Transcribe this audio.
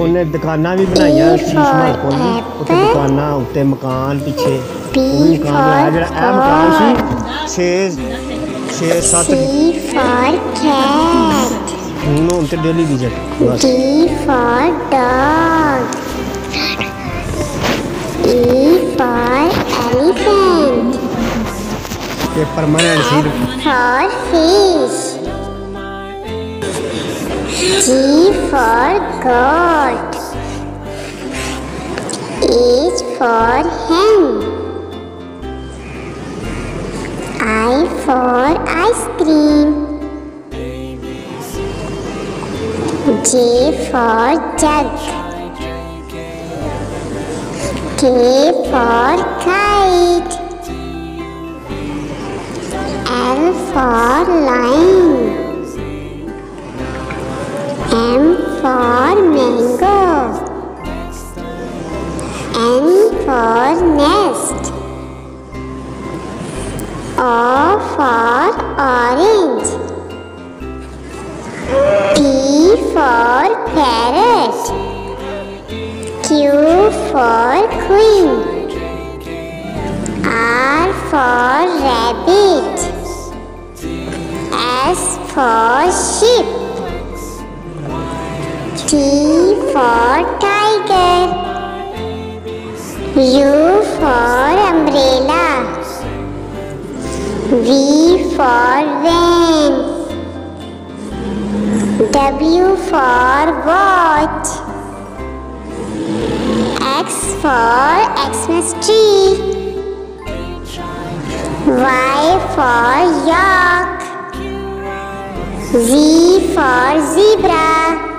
उन्हें दुकाना भी बनाइया शीशमा खोली उत्ते दुकाना उत्ते मकान पीछे मकान बनाया जेड़ा ए मकान सी 6-7 हुन ते डेली विजिट बस D for dog. E for elephant. ये परमानेंट सी F for fish. G for goat. H for hen. I for ice cream. J for jug. K for kite. L for lion. M for mango. N for nest. O for orange. P for parrot. Q for queen. R for rabbit. S for sheep. T for tiger. U for umbrella. V for van. W for watch. X for Xmas tree. Y for yak. Z for zebra.